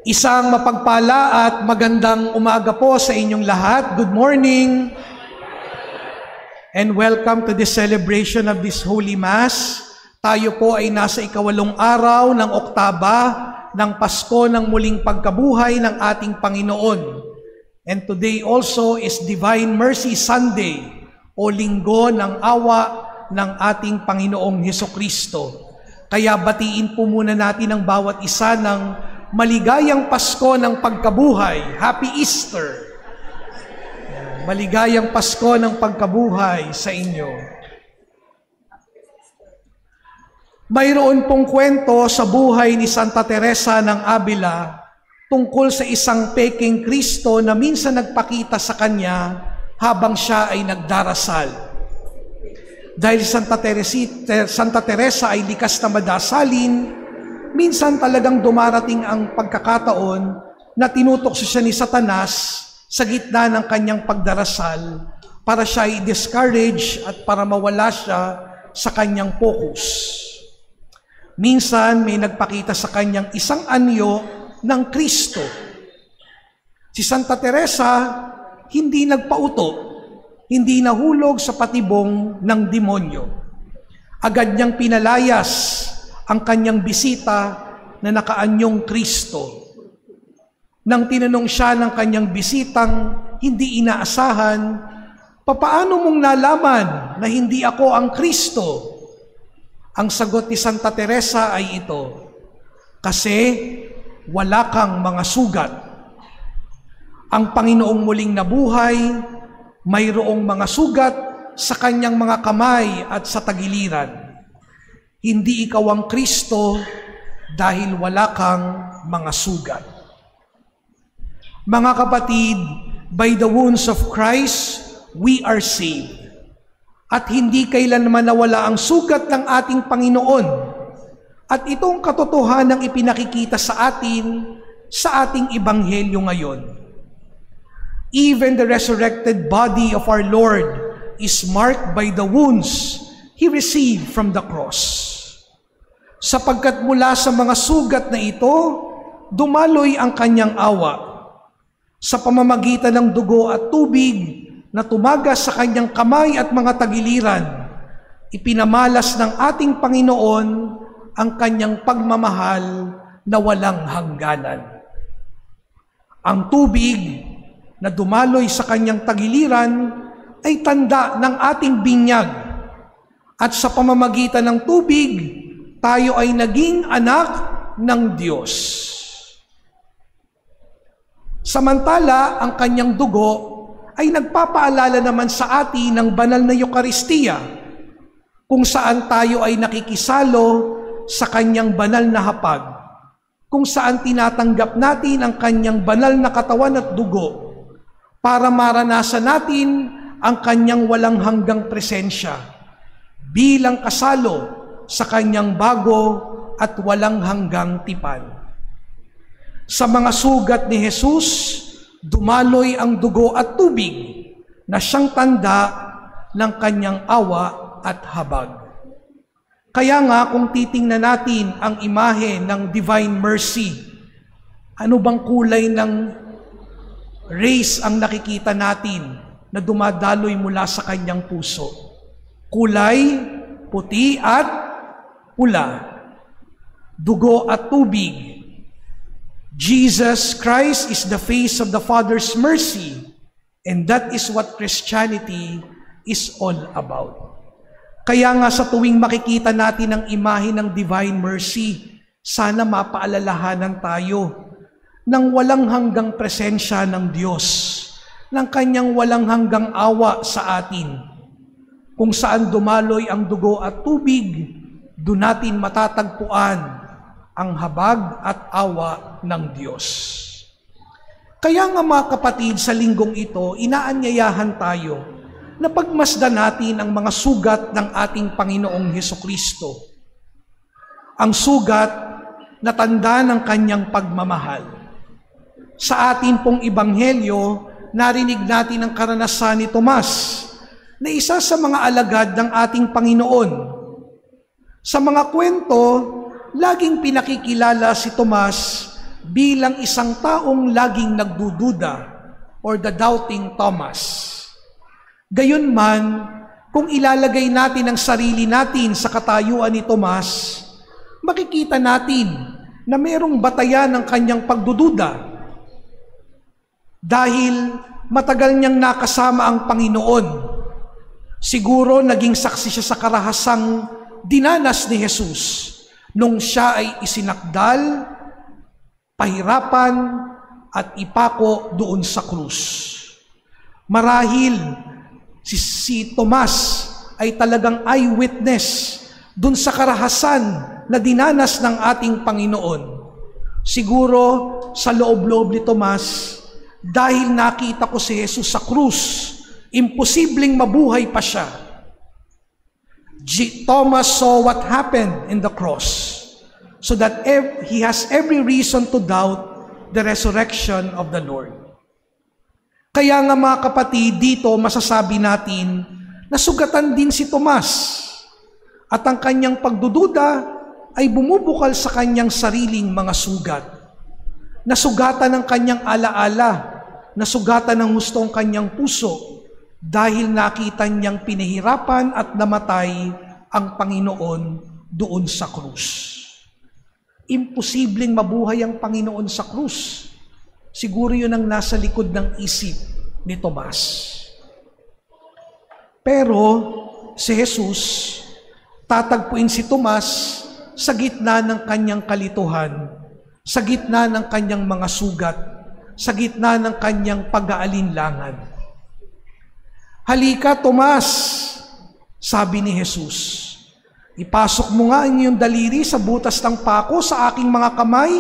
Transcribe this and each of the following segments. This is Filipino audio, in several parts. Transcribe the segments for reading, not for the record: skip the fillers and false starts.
Isang mapagpala at magandang umaga po sa inyong lahat. Good morning and welcome to the celebration of this Holy Mass. Tayo po ay nasa ikawalong araw ng Oktaba ng Pasko ng muling pagkabuhay ng ating Panginoon. And today also is Divine Mercy Sunday o Linggo ng Awa ng ating Panginoong Hesukristo. Kaya batiin po muna natin ang bawat isa ng maligayang Pasko ng pagkabuhay. Happy Easter! Maligayang Pasko ng pagkabuhay sa inyo. Mayroon pong kwento sa buhay ni Santa Teresa ng Avila tungkol sa isang peking Kristo na minsan nagpakita sa kanya habang siya ay nagdarasal. Dahil Santa Teresa ay likas na madasalin, minsan talagang dumarating ang pagkakataon na tinutokso siya ni Satanas sa gitna ng kanyang pagdarasal para siya i-discourage at para mawala siya sa kanyang focus. Minsan may nagpakita sa kanyang isang anyo ng Kristo. Si Santa Teresa hindi nagpauto, hindi nahulog sa patibong ng demonyo. Agad niyang pinalayas ang kanyang bisita na nakaanyong Kristo. Nang tinanong siya ng kanyang bisitang hindi inaasahan, "Papaano mong nalaman na hindi ako ang Kristo?" Ang sagot ni Santa Teresa ay ito, "Kasi wala kang mga sugat. Ang Panginoong muling nabuhay, mayroong mga sugat sa kanyang mga kamay at sa tagiliran. Hindi ikaw ang Kristo dahil wala kang mga sugat." Mga kapatid, by the wounds of Christ, we are saved. At hindi kailanman nawala ang sugat ng ating Panginoon. At itong katotohanang ipinakikita sa atin sa ating ebanghelyo ngayon. Even the resurrected body of our Lord is marked by the wounds He received from the cross. Sapagkat mula sa mga sugat na ito, dumaloy ang kanyang awa. Sa pamamagitan ng dugo at tubig na tumagas sa kanyang kamay at mga tagiliran, ipinamalas ng ating Panginoon ang kanyang pagmamahal na walang hangganan. Ang tubig na dumaloy sa kanyang tagiliran ay tanda ng ating binyag. At sa pamamagitan ng tubig, tayo ay naging anak ng Diyos. Samantala, ang kanyang dugo ay nagpapaalala naman sa atin ng banal na Eucharistia, kung saan tayo ay nakikisalo sa kanyang banal na hapag, kung saan tinatanggap natin ang kanyang banal na katawan at dugo para maranasan natin ang kanyang walang hanggang presensya bilang kasalo sa kanyang bago at walang hanggang tipan. Sa mga sugat ni Jesus, dumaloy ang dugo at tubig na siyang tanda ng kanyang awa at habag. Kaya nga kung titingnan natin ang imahe ng Divine Mercy, ano bang kulay ng rays ang nakikita natin na dumadaloy mula sa kanyang puso? Kulay puti at pula, dugo at tubig. Jesus Christ is the face of the Father's mercy, and that is what Christianity is all about. Kaya nga sa tuwing makikita natin ang imahe ng Divine Mercy, sana mapaalalahanan tayo ng walang hanggang presensya ng Diyos, ng kanyang walang hanggang awa sa atin. Kung saan dumaloy ang dugo at tubig, doon natin matatagpuan ang habag at awa ng Diyos. Kaya nga mga kapatid, sa linggong ito, inaanyayahan tayo na pagmasdan natin ang mga sugat ng ating Panginoong Hesukristo. Ang sugat na tanda ng kanyang pagmamahal. Sa atin pong ebanghelyo, narinig natin ang karanasan ni Tomas, na isa sa mga alagad ng ating Panginoon. Sa mga kwento, laging pinakikilala si Tomas bilang isang taong laging nagdududa or the doubting Thomas. Gayunman, kung ilalagay natin ang sarili natin sa katayuan ni Tomas, makikita natin na mayroong batayan ng kanyang pagdududa. Dahil matagal niyang nakasama ang Panginoon, siguro naging saksi siya sa karahasang dinanas ni Jesus nung siya ay isinakdal, pahirapan, at ipako doon sa krus. Marahil si Tomas ay talagang eyewitness doon sa karahasan na dinanas ng ating Panginoon. Siguro sa loob-loob ni Tomas, dahil nakita ko si Jesus sa krus, imposibleng mabuhay pa siya. Thomas saw what happened in the cross, so that he has every reason to doubt the resurrection of the Lord. Kaya nga mga kapatid, dito masasabi natin na sugatan din si Tomas, at ang kanyang pagdududa ay bumubukal sa kanyang sariling mga sugat. Nasugatan ng kanyang alaala, nasugatan ng hustong kanyang puso, dahil nakita niyang pinahirapan at namatay ang Panginoon doon sa krus. Imposibleng mabuhay ang Panginoon sa krus. Siguro yun ang nasa likod ng isip ni Tomas. Pero si Jesus, tatagpuin si Tomas sa gitna ng kanyang kalituhan, sa gitna ng kanyang mga sugat, sa gitna ng kanyang pag-aalinlangan. "Halika, Tomas," sabi ni Jesus. "Ipasok mo nga ang iyong daliri sa butas ng pako sa aking mga kamay,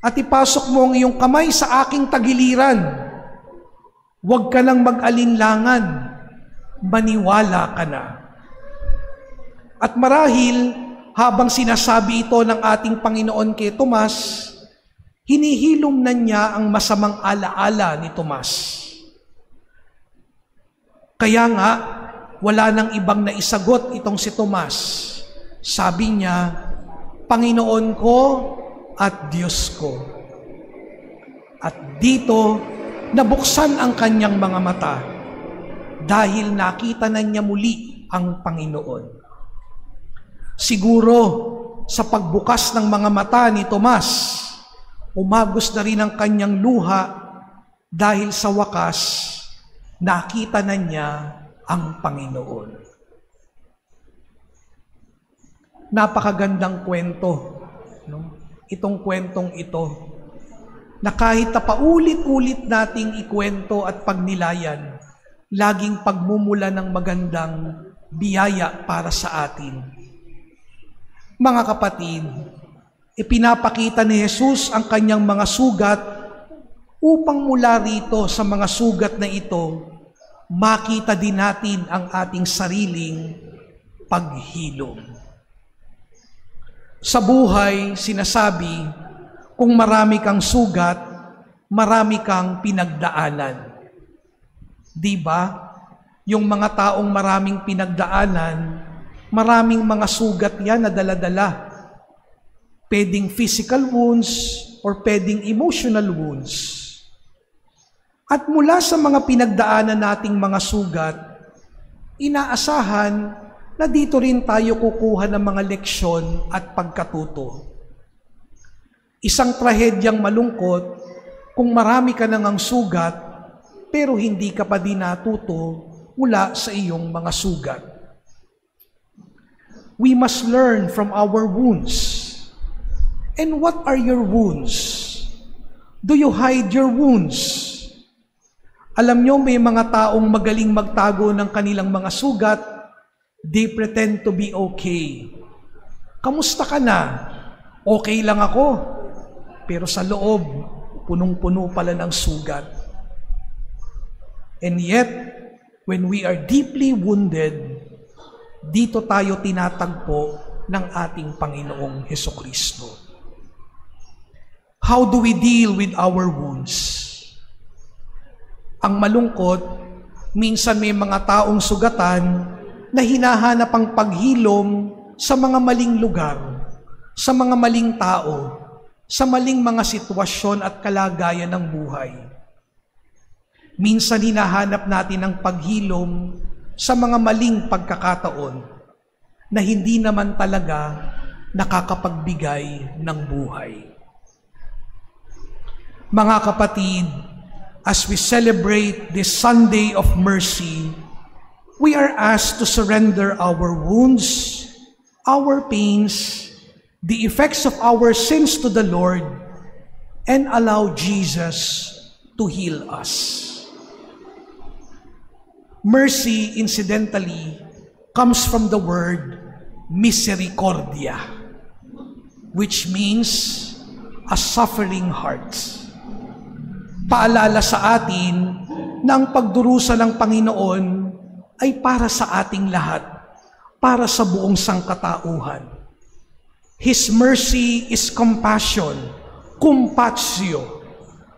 at ipasok mo ang iyong kamay sa aking tagiliran. Huwag ka nang mag-alinlangan, maniwala ka na." At marahil, habang sinasabi ito ng ating Panginoon kay Tomas, hinihilom na niya ang masamang alaala ni Tomas. Kaya nga, wala nang ibang naisagot itong si Tomas. Sabi niya, "Panginoon ko at Diyos ko." At dito, nabuksan ang kanyang mga mata dahil nakita na niya muli ang Panginoon. Siguro, sa pagbukas ng mga mata ni Tomas, umagos na rin ang kanyang luha dahil sa wakas, nakita na niya ang Panginoon. Napakagandang kwento, no? Itong kwentong ito, na kahit na paulit-ulit nating ikwento at pagnilayan, laging pagmumula ng magandang biyaya para sa atin. Mga kapatid, ipinapakita ni Jesus ang kanyang mga sugat upang mula rito sa mga sugat na ito, makita din natin ang ating sariling paghilom. Sa buhay, sinasabi, kung marami kang sugat, marami kang pinagdaanan. Di ba? Yung mga taong maraming pinagdaanan, maraming mga sugat yan na dala-dala. Pwedeng physical wounds or pwedeng emotional wounds. At mula sa mga pinagdaanan nating mga sugat, inaasahan na dito rin tayo kukuha ng mga leksyon at pagkatuto. Isang trahedyang malungkot kung marami ka nang sugat pero hindi ka pa din natuto mula sa iyong mga sugat. We must learn from our wounds. And what are your wounds? Do you hide your wounds? Alam nyo, may mga taong magaling magtago ng kanilang mga sugat. They pretend to be okay. Kamusta ka na? Okay lang ako. Pero sa loob, punong-puno pala ng sugat. And yet, when we are deeply wounded, dito tayo tinatagpo ng ating Panginoong Hesukristo. How do we deal with our wounds? Ang malungkot, minsan may mga taong sugatan na hinahanap ang paghilom sa mga maling lugar, sa mga maling tao, sa maling mga sitwasyon at kalagayan ng buhay. Minsan hinahanap natin ang paghilom sa mga maling pagkakataon na hindi naman talaga nakakapagbigay ng buhay. Mga kapatid, as we celebrate this Sunday of Mercy, we are asked to surrender our wounds, our pains, the effects of our sins to the Lord, and allow Jesus to heal us. Mercy, incidentally, comes from the word misericordia, which means a suffering heart. Paalala sa atin na ang pagdurusa ng Panginoon ay para sa ating lahat, para sa buong sangkatauhan. His mercy is compassion, compatio,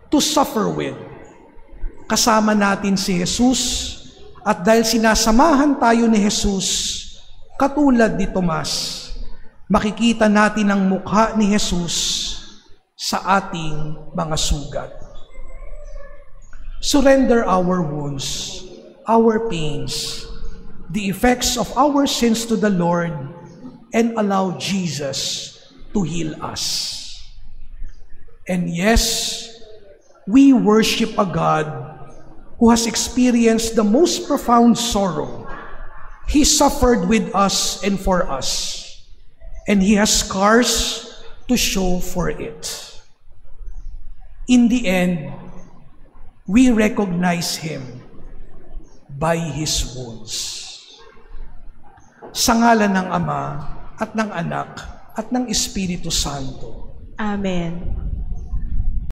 to suffer with. Kasama natin si Jesus, at dahil sinasamahan tayo ni Jesus, katulad ni Tomas, makikita natin ang mukha ni Jesus sa ating mga sugat. Surrender our wounds, our pains, the effects of our sins to the Lord, and allow Jesus to heal us. And yes, we worship a God who has experienced the most profound sorrow. He suffered with us and for us, and He has scars to show for it. In the end, we recognize Him by His wounds. Sa ngalan ng Ama, at ng Anak, at ng Espiritu Santo. Amen.